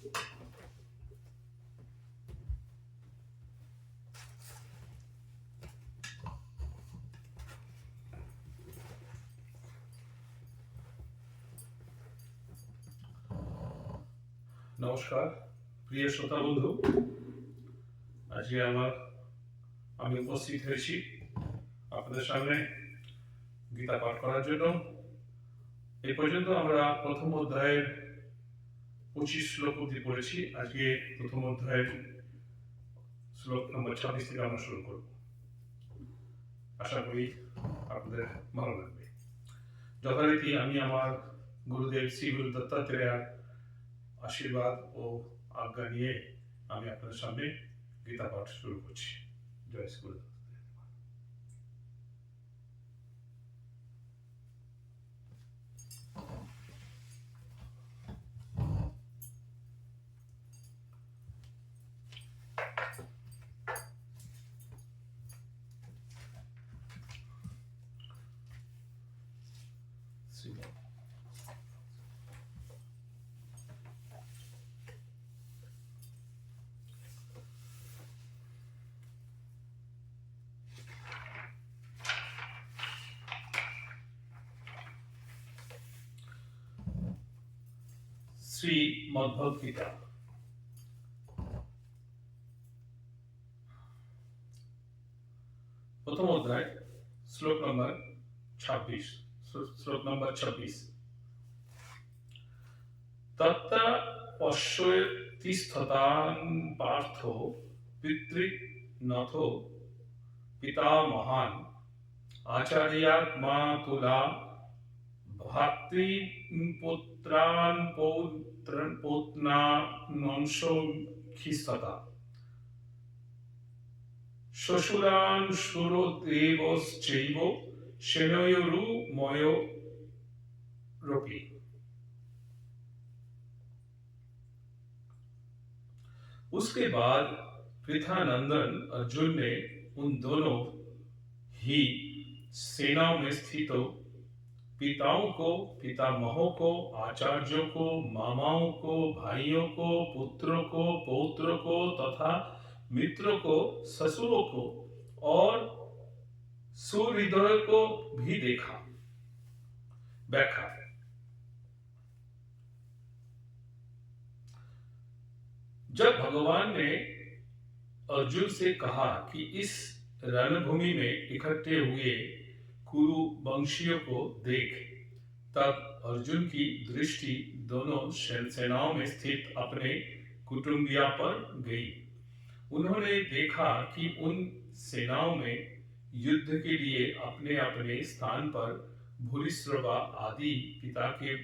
নমস্কার প্রিয় শ্রোতা বন্ধু, আজকে আমি উপস্থিত হয়েছি আপনাদের সামনে গীতা পাঠ করার জন্য। এই পর্যন্ত আমরা প্রথম অধ্যায়ের 25 শ্লোক অবধি পড়েছি। আজকে প্রথম অধ্যায়ের শ্লোক নম্বর 26 থেকে আমরা শুরু করব। আশা করি আপনাদের ভালো লাগবে। যথারীতি আমি আমার গুরুদেব শ্রী গুরু দত্তাত্রেয়ার আশীর্বাদ ও আজ্ঞা নিয়ে আমি আপনাদের সামনে গীতা পাঠ শুরু করছি। জয় শ্রী গুরু। শ্রীমদ্ভগবদ্গীতা প্রথম অধ্যায় শ্লোক নম্বর 26। তত্তা পশ্যতিস্থতান পার্থ পিতৃনথ পিতামহান আচার্যাত্মা তুলা ভাতৃপুত্রান পৌত্রানংশখিস্ততা শ্বশুরান সুরদেবশ্চৈব সেনয়োরুময়োরপি। उसके बाद पृथानंदन अर्जुन ने उन दोनों ही सेनाओं में स्थित पिताओं को, पितामहों को, आचार्यों को, मामाओं को, भाइयों को, पुत्रों को, पौत्रों को तथा मित्रों को, ससुरों को और सुहृदयों को भी देखा। व्याख्या। जब भगवान ने अर्जुन से कहा कि इस रणभूमि में इकट्ठे हुए कुरु वंशियों को देख, तब अर्जुन की दृष्टि दोनों सेनाओं में स्थित अपने कुटुंबिया पर गई। उन्होंने देखा कि उन सेनाओं में युद्ध के लिए अपने अपने स्थान पर भूरिश्रवा आदि पिता के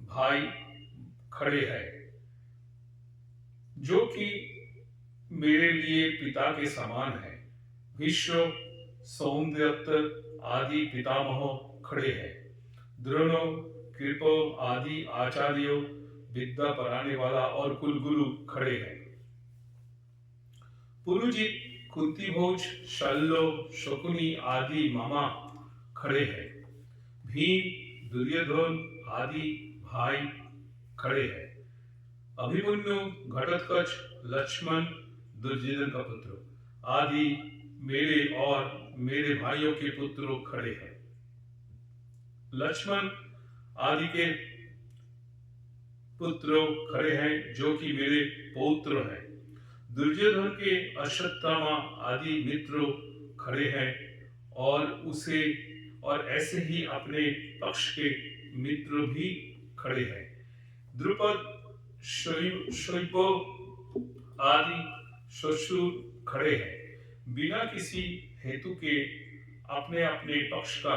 भाई खड़े हैं, जो कि मेरे लिए पिता के समान है। भीष्म, सौमदत्त आदि पितामह खड़े हैं। द्रोणों, कृपो आदि आचार्यों, विद्या पढ़ाने वाला और कुलगुरु खड़े हैं। पुरुजित, कुंतीभोज, शल्य, शकुनी आदि मामा खड़े हैं। भीम, दुर्योधन आदि भाई खड़े हैं। अभिमन्यु, घटोत्कच, लक्ष्मण, दुर्योधन का पुत्र आदि मेरे और मेरे भाइयों के पुत्र खड़े हैं। लक्ष्मण आदि के पुत्र खड़े हैं, जो कि मेरे पौत्र हैं। दुर्योधन के अश्वत्थामा आदि मित्र खड़े हैं और ऐसे ही अपने पक्ष के मित्र भी खड़े हैं। द्रुपद, शैव आदि ससुर खड़े हैं। बिना किसी हेतु के अपने अपने पक्ष का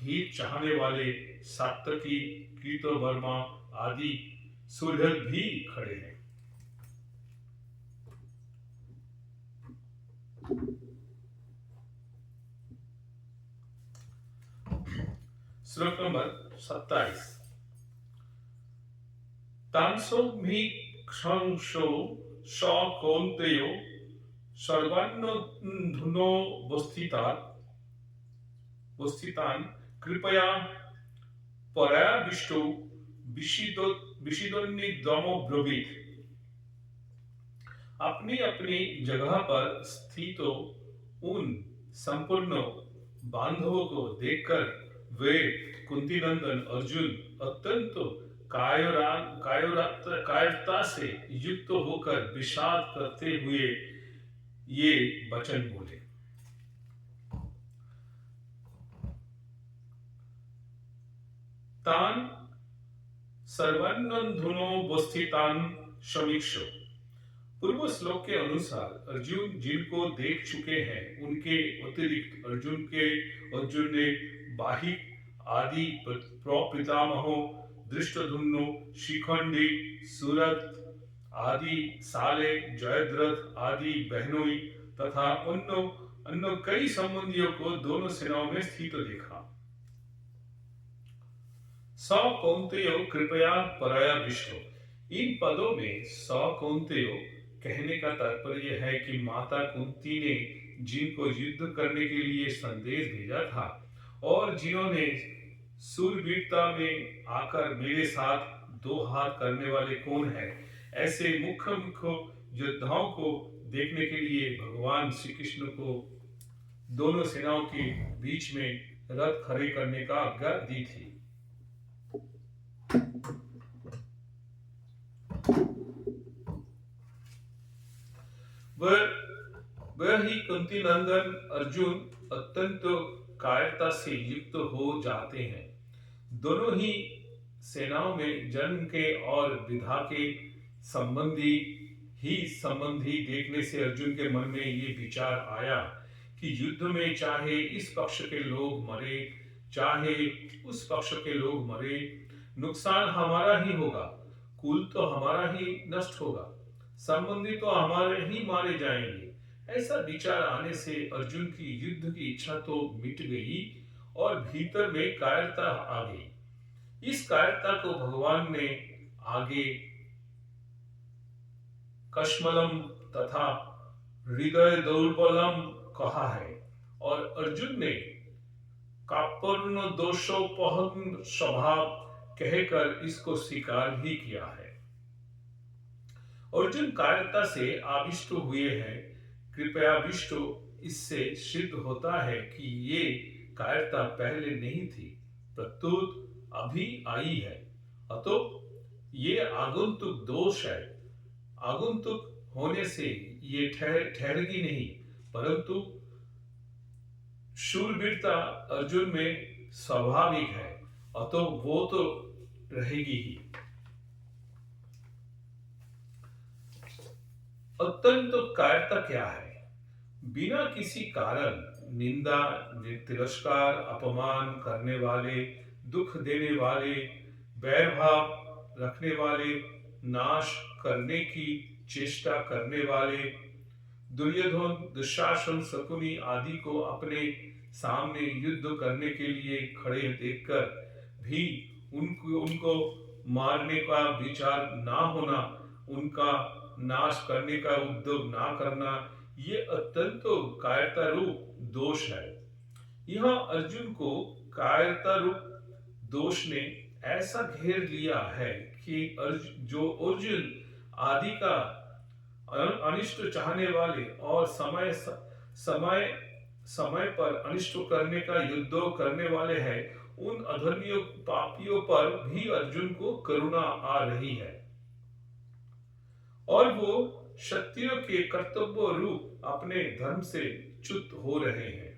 हित चाहने वाले सात्यकी, कृतवर्मा आदि सुहृद भी खड़े हैं। श्लोक नंबर 27। तांसो मी क्षंसो स कौन्तेयो सर्वान्नधुनो वस्थितान कृपया पराविष्टो विषिदोन्निद्वमो ब्रुवीत। अपनी अपनी जगह पर स्थित उन संपूर्ण बांधवों को देखकर वे कुंती नंदन अर्जुन अत्यंत कायरता से युक्त होकर विषाद करते हुए ये वचन बोले। तान सर्वान्वधुनोवस्थितान समीक्षो। पूर्व श्लोक के अनुसार अर्जुन जिनको देख चुके हैं उनके अतिरिक्त अर्जुन ने बाहिक आदि प्रपितामहों दृष्टद्युम्नो शिखंडी सुरथ आदि साले जयद्रथ आदि बहनोई तथा अन्य कई संबंधियों को दोनों सेनाओं में स्थित देखा। स कौन्तेयो कृपया परयाविष्टो। इन पदों में स कौन्तेयो कहने का तात्पर्य है कि माता कुंती ने जिनको युद्ध करने के लिए संदेश भेजा था और जिन्होंने शूरवीरता में आकर मेरे साथ दो हाथ करने वाले कौन है, ऐसे मुख्य योद्धाओं को देखने के लिए भगवान श्री कृष्ण को दोनों सेनाओं के बीच में रथ खड़े करने का आज्ञा दी थी। वह ही कुंती नंदन अर्जुन अत्यंत कायरता से युक्त हो जाते हैं। दोनों ही सेनाओं में जन्म के और विधा के संबंधी देखने से अर्जुन के मन में ये विचार आया कि युद्ध में चाहे इस पक्ष के लोग मरे चाहे उस पक्ष के लोग मरे, नुकसान हमारा ही होगा, कुल तो हमारा ही नष्ट होगा, संबंधी तो हमारे ही मारे जाएंगे। ऐसा विचार आने से अर्जुन की युद्ध की इच्छा तो मिट गई और भीतर में कायरता आ गई। इस कायरता को भगवान ने आगे कश्मलम तथा हृदय दौर्बलम कहा है और अर्जुन ने कापूर्ण दोषोपहम स्वभाव कहकर इसको स्वीकार भी किया है। अर्जुन कायरता से आविष्ट हुए हैं। कृपयाविष्ट इससे सिद्ध होता है कि ये कायरता पहले नहीं थी, प्रत्युत अभी आई है। अतः ये आगंतुक दोष है। आगंतुक होने से ये ठहरेगी नहीं, परंतु शूरवीरता अर्जुन में स्वाभाविक है, अतः वो तो रहेगी ही। अत्यंत कायरता क्या है? बिना किसी कारण निंदा, तिरस्कार, अपमान करने वाले, दुख देने वाले, बैरभाव रखने वाले, नाश करने की चेष्टा करने वाले, दुर्योधन, दुशासन, शकुनी आदि को अपने सामने युद्ध करने के लिए खड़े देखकर भी उनको मारने का विचार ना होना, उनका नाश करने का उद्योग ना करना, ये अत्यंत कायरता रूप दोष है। यह अर्जुन को कायरता रूप दोष ने ऐसा घेर लिया है कि जो अर्जुन आदि का अनिष्ट चाहने वाले और समय पर अनिष्ट करने का युद्ध करने वाले हैं, उन अधर्मियों पापियों पर भी अर्जुन को करुणा आ रही है और वो क्षत्रियों के कर्तव्य रूप अपने धर्म से च्युत हो रहे हैं।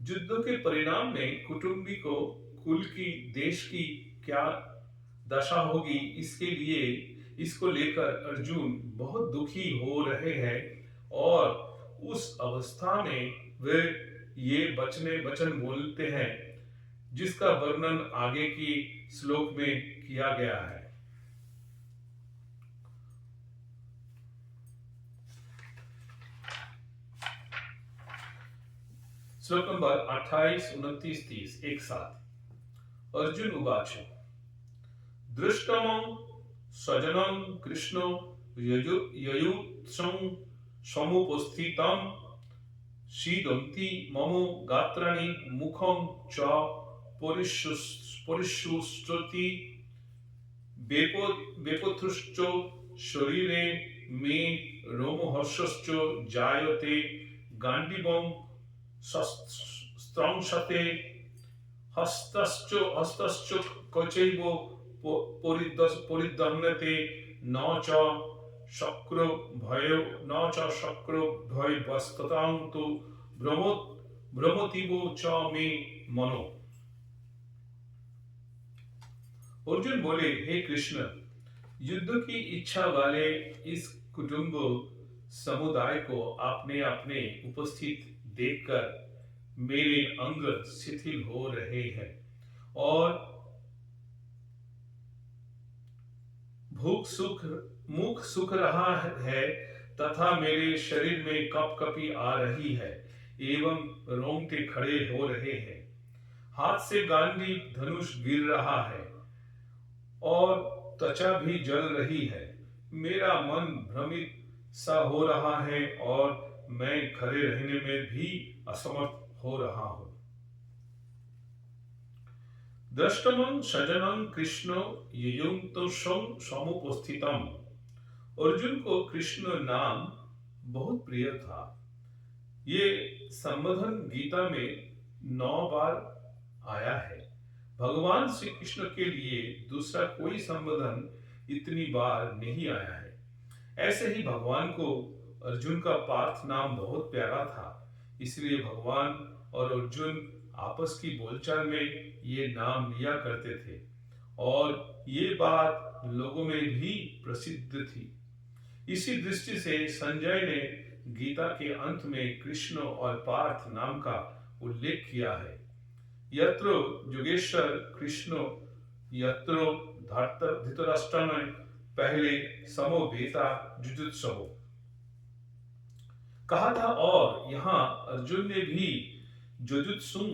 युद्ध के परिणाम में कुटुंबी को, कुल की, देश की क्या दशा होगी, इसको लेकर अर्जुन बहुत दुखी हो रहे हैं और उस अवस्था में वे ये वचन बोलते हैं जिसका वर्णन आगे की श्लोक में किया गया है। श्लोक नंबर 28, 29, 30 एक साथ। अर्जुन उवाच दृष्टमं स्वजनं कृष्णो ययुत्सं समुपस्थितं शीदन्ति मम गात्राणि मुखं च परिशुष्यति वेपथुश्च शरीरे मे रोमहर्षश्च जायते गाण्डीवं स्त्रंशते हस्तश्च कचैव परिदह्यते न च शक्रो भयवस्ततां तु भ्रमतीव च मे मनो। अर्जुन बोले, हे कृष्ण, युद्ध की इच्छा वाले इस कुटुंब समुदाय को आपने अपने उपस्थित देखकर मेरे अंग शिथिल हो रहे हैं और मुख सूख रहा है तथा मेरे शरीर में कपकपी आ रही है एवं रोंगटे खड़े हो रहे हैं। हाथ से गांडी धनुष गिर रहा है और त्वचा भी जल रही है। मेरा मन भ्रमित सा हो रहा है और मैं खड़े रहने में भी असमर्थ हो रहा हूं। दृष्टमं सजनं कृष्ण युयुक्तोषं समुपस्थितम्। अर्जुन को कृष्ण नाम बहुत प्रिय था। ये संबोधन गीता में 9 बार आया है। भगवान श्री कृष्ण के लिए दूसरा कोई संबोधन इतनी बार नहीं आया है। ऐसे ही भगवान को अर्जुन का पार्थ नाम बहुत प्यारा था, इसलिए भगवान और अर्जुन आपस की बोलचाल में ये नाम लिया करते थे और ये बात लोगों में भी प्रसिद्ध थी। इसी दृष्टि से संजय ने गीता के अंत में कृष्ण और पार्थ नाम का उल्लेख किया है। यत्र योगेश्वर कृष्ण यत्र धृतराष्ट्र में पहले समोवेता जुजुत्सव कहा था और यहाँ अर्जुन ने भी जुजुत्सु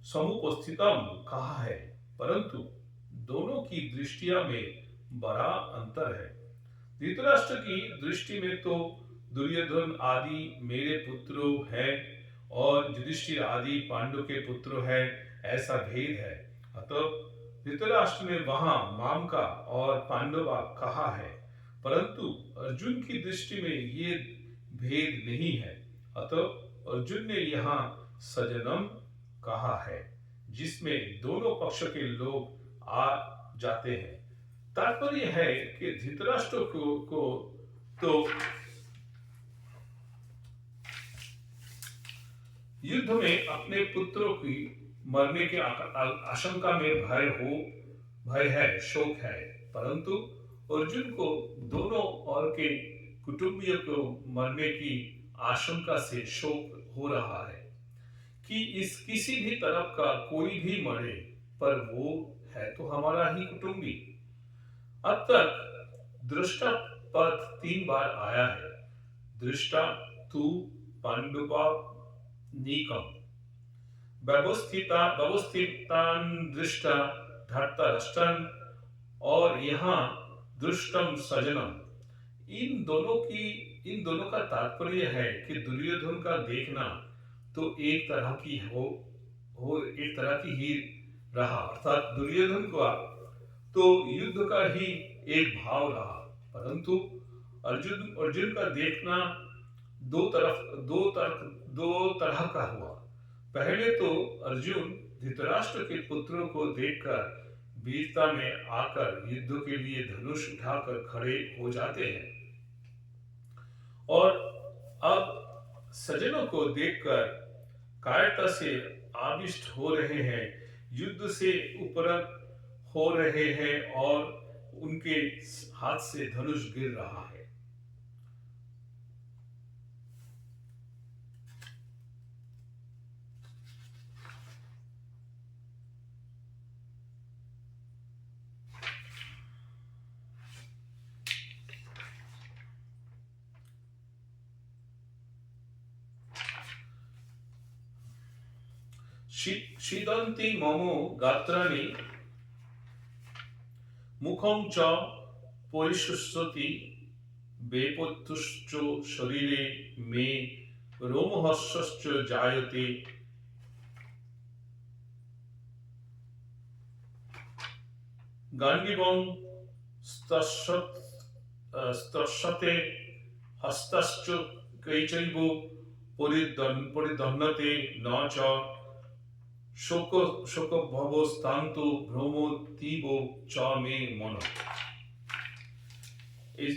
समुपस्थितम कहा है, परंतु दोनों की दृष्टिया में बड़ा अंतर है। धृतराष्ट्र की दृष्टि में तो दुर्योधन आदि मेरे पुत्र हैं और युधिष्ठिर आदि पांडु के पुत्र हैं, ऐसा भेद है। अतः धृतराष्ट्र ने वहां मामका और पांडवा कहा है, परंतु अर्जुन की दृष्टि में ये भेद नहीं है। अतः अर्जुन ने यहाँ सजनम कहा है, जिसमें दोनों पक्ष के लोग आ जाते हैं। तात्पर्य है कि धृतराष्ट्र को तो युद्ध में अपने पुत्रों की मरने की आशंका में भय है, शोक है, परंतु अर्जुन को दोनों और के कुटुंबियों को मरने की आशंका से शोक हो रहा है कि इस किसी भी तरफ का कोई भी मरे, पर वो है तो हमारा ही कुटुंबी। अब तक दृष्टा पद 3 बार आया है। दृष्टा तू पांडुपा नीकम व्यवस्थितान दृष्टा धर्तराष्ट्रन और यहाँ दृष्टम सजनम। इन दोनों का तात्पर्य है कि दुर्योधन का देखना तो एक तरह की ही रहा, अर्थात दुर्योधन का तो युद्ध का ही एक भाव रहा, परंतु अर्जुन का देखना दो तरह का हुआ। पहले तो अर्जुन धृतराष्ट्र के पुत्रों को देखकर वीरता में आकर युद्ध के लिए धनुष उठाकर खड़े हो जाते हैं और अब सजनों को देखकर कायरता से आविष्ट हो रहे हैं, युद्ध से उपरत हो रहे हैं और उनके हाथ से धनुष गिर रहा है। शीदन्ति मम गात्राणि मुखं च परिशुष्यति वेपथुश्च शरीरे मे रोमहर्षश्च जायते। गाण्डीवं स्त्रशते हस्तश्च कैचैव परिदह्नते न च শোকভবস্থান্তু ভ্রমতীব চ মে মন। এই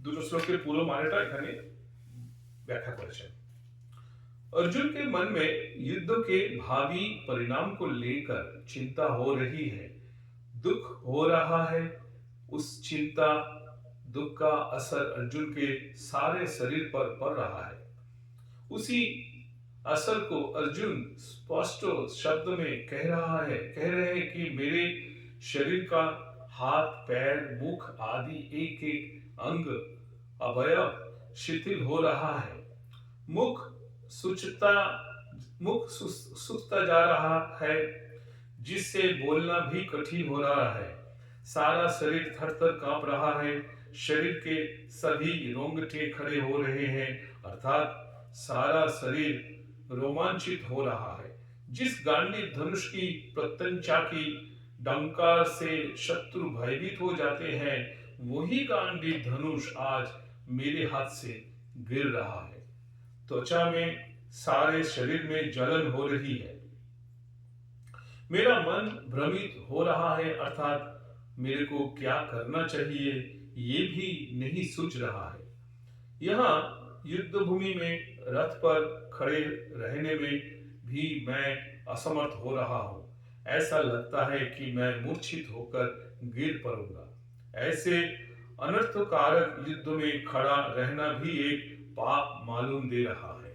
দুটো শ্লোকের পুরো মানেটা এখানে व्याख्या करेছেন। अर्जुन के मन में युद्ध के भावी परिणाम को लेकर चिंता हो रही है, दुख हो रहा है। उस चिंता दुख का असर अर्जुन के सारे शरीर पर पड़ रहा है। उसी असर को अर्जुन स्पष्ट शब्द में कह रहे हैं कि मेरे शरीर का हाथ पैर मुख आदि एक एक अंग अवयव शिथिल हो रहा है। मुख सूखता जा रहा है, जिससे बोलना भी कठिन हो रहा है। सारा शरीर थर थर कांप रहा है। शरीर के सभी रोंगटे खड़े हो रहे हैं, अर्थात सारा शरीर रोमांचित हो रहा है। जिस गांडी धनुष की प्रत्यंचा की डंकार से शत्रु भयभीत हो जाते हैं, वही गांडी धनुष आज मेरे हाथ से गिर रहा है। त्वचा में सारे शरीर में जलन हो रही है। मेरा मन भ्रमित हो रहा है, अर्थात मेरे को क्या करना चाहिए ये भी नहीं सूझ रहा है। यहाँ युद्ध भूमि में रथ पर खड़े रहने में भी मैं असमर्थ हो रहा हूँ। ऐसा लगता है कि मैं मूर्छित होकर गिर पड़ूंगा। ऐसे अनर्थकारक युद्ध में खड़ा रहना भी एक पाप मालूम दे रहा है।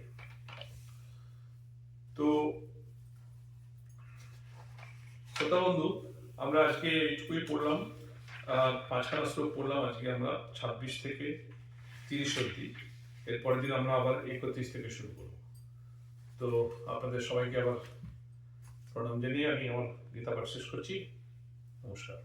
तो শ্রোতা বন্ধু, আমরা আজকে এইটুকুই পড়লাম। পাঁচখানা শ্লোক পড়লাম আজকে আমরা 26 থেকে 30 অবধি। এরপরের দিন আমরা আবার 31 থেকে শুরু করব। তো আপনাদের সবাইকে আবার প্রণাম জানিয়ে আমি আমার গীতা পাঠ শেষ করছি। নমস্কার।